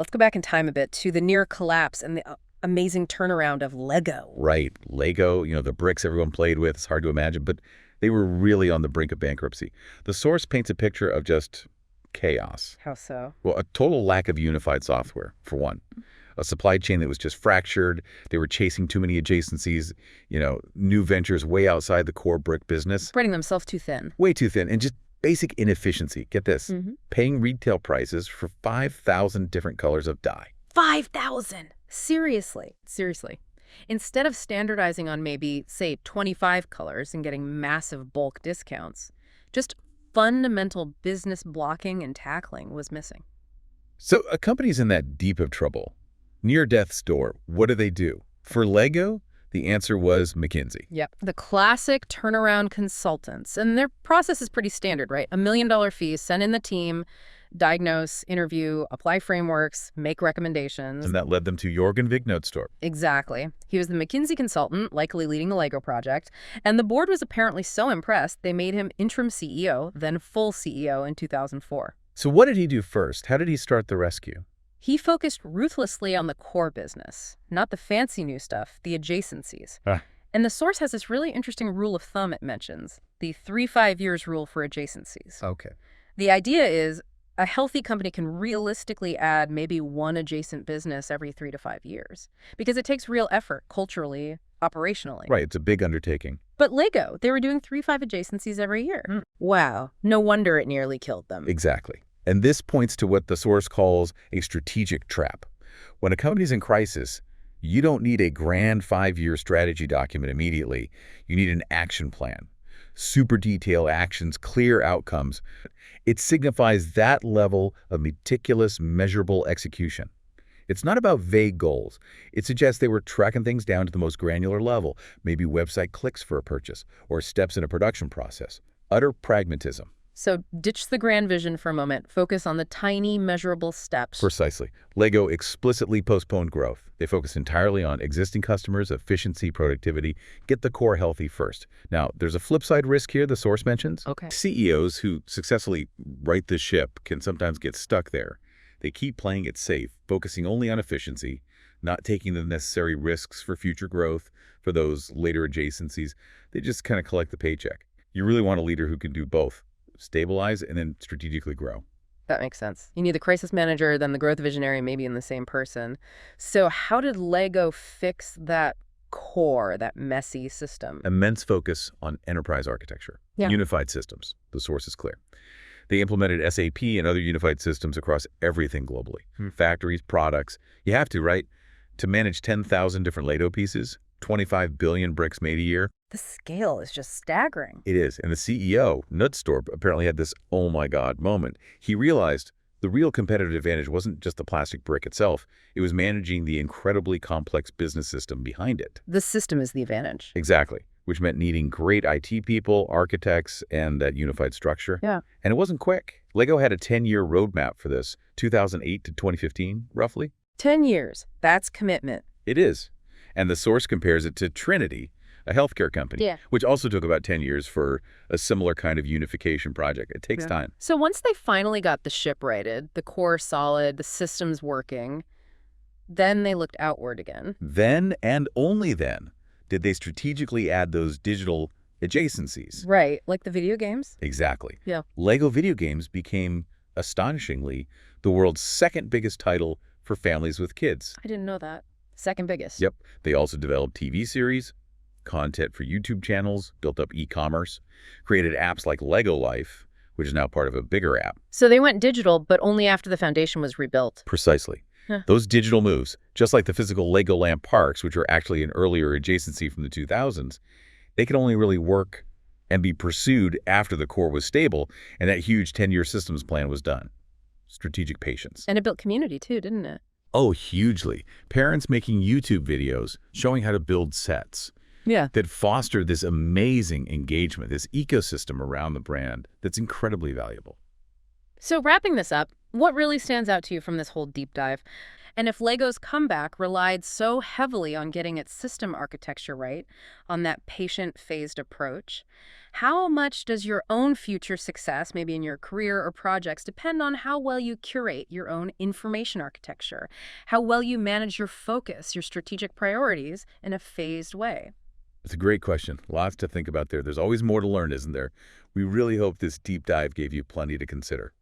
let's go back in time a bit to the near collapse and the amazing turnaround of Lego. Right. Lego, the bricks everyone played with, it's hard to imagine, but they were really on the brink of bankruptcy. The source paints a picture of just chaos. How so? Well, a total lack of unified software, for one. A supply chain that was just fractured. They were chasing too many adjacencies, new ventures way outside the core brick business. Spreading themselves too thin. Way too thin. And just basic inefficiency. Get this. Paying retail prices for 5,000 different colors of dye. 5,000! Seriously. Instead of standardizing on maybe, say, 25 colors and getting massive bulk discounts, just fundamental business blocking and tackling was missing. So a company's in that deep of trouble. Near death's door. What do? For Lego, the answer was McKinsey. Yep. The classic turnaround consultants. And their process is pretty standard, right? $1 million fee, send in the team, diagnose, interview, apply frameworks, make recommendations. And that led them to Jorgen Vignotstorp. Exactly. He was the McKinsey consultant, likely leading the Lego project. And the board was apparently so impressed, they made him interim CEO, then full CEO in 2004. So what did he do first? How did he start the rescue? He focused ruthlessly on the core business, not the fancy new stuff, the adjacencies. And the source has this really interesting rule of thumb it mentions, the 3-5 years rule for adjacencies. Okay. The idea is a healthy company can realistically add maybe one adjacent business every 3 to 5 years because it takes real effort culturally, operationally. Right, it's a big undertaking. But Lego, they were doing 3-5 adjacencies every year. Wow, no wonder it nearly killed them. Exactly. And this points to what the source calls a strategic trap. When a company's in crisis, you don't need a grand 5-year strategy document immediately. You need an action plan. Super detailed actions, clear outcomes. It signifies that level of meticulous, measurable execution. It's not about vague goals. It suggests they were tracking things down to the most granular level, maybe website clicks for a purchase or steps in a production process. Utter pragmatism. So ditch the grand vision for a moment. Focus on the tiny, measurable steps. Precisely. Lego explicitly postponed growth. They focused entirely on existing customers, efficiency, productivity. Get the core healthy first. Now, there's a flip side risk here the source mentions. Okay. CEOs who successfully right the ship can sometimes get stuck there. They keep playing it safe, focusing only on efficiency, not taking the necessary risks for future growth, for those later adjacencies. They just kind of collect the paycheck. You really want a leader who can do both. Stabilize and then strategically grow. That makes sense. You need the crisis manager, then the growth visionary, maybe in the same person. So how did Lego fix that core, that messy system? Immense focus on enterprise architecture, unified systems. The source is clear. They implemented SAP and other unified systems across everything globally. Factories, products. You have to, right? To manage 10,000 different Lego pieces, 25 billion bricks made a year. The scale is just staggering. It is. And the CEO, Nutstorp, apparently had this oh my God moment. He realized the real competitive advantage wasn't just the plastic brick itself. It was managing the incredibly complex business system behind it. The system is the advantage. Exactly. Which meant needing great IT people, architects, and that unified structure. Yeah. And it wasn't quick. Lego had a 10-year roadmap for this, 2008 to 2015, roughly. 10 years. That's commitment. It is. And the source compares it to Trinity, a healthcare company, which also took about 10 years for a similar kind of unification project. It takes time. So once they finally got the ship righted, the core solid, the systems working, then they looked outward again. Then and only then did they strategically add those digital adjacencies. Right, like the video games? Exactly. Yeah. Lego video games became, astonishingly, the world's second biggest title for families with kids. I didn't know that. Second biggest. Yep. They also developed TV series, content for YouTube channels, built up e-commerce, created apps like Lego Life, which is now part of a bigger app. So they went digital, but only after the foundation was rebuilt. Precisely. Those digital moves, just like the physical Legoland parks, which were actually an earlier adjacency from the 2000s, they could only really work and be pursued after the core was stable and that huge 10-year systems plan was done. Strategic patience. And it built community too, didn't it? Oh, hugely. Parents making YouTube videos showing how to build sets. That foster this amazing engagement, this ecosystem around the brand that's incredibly valuable. So wrapping this up, what really stands out to you from this whole deep dive? And if Lego's comeback relied so heavily on getting its system architecture right, on that patient phased approach, how much does your own future success, maybe in your career or projects, depend on how well you curate your own information architecture, how well you manage your focus, your strategic priorities in a phased way? It's a great question. Lots to think about there. There's always more to learn, isn't there? We really hope this deep dive gave you plenty to consider.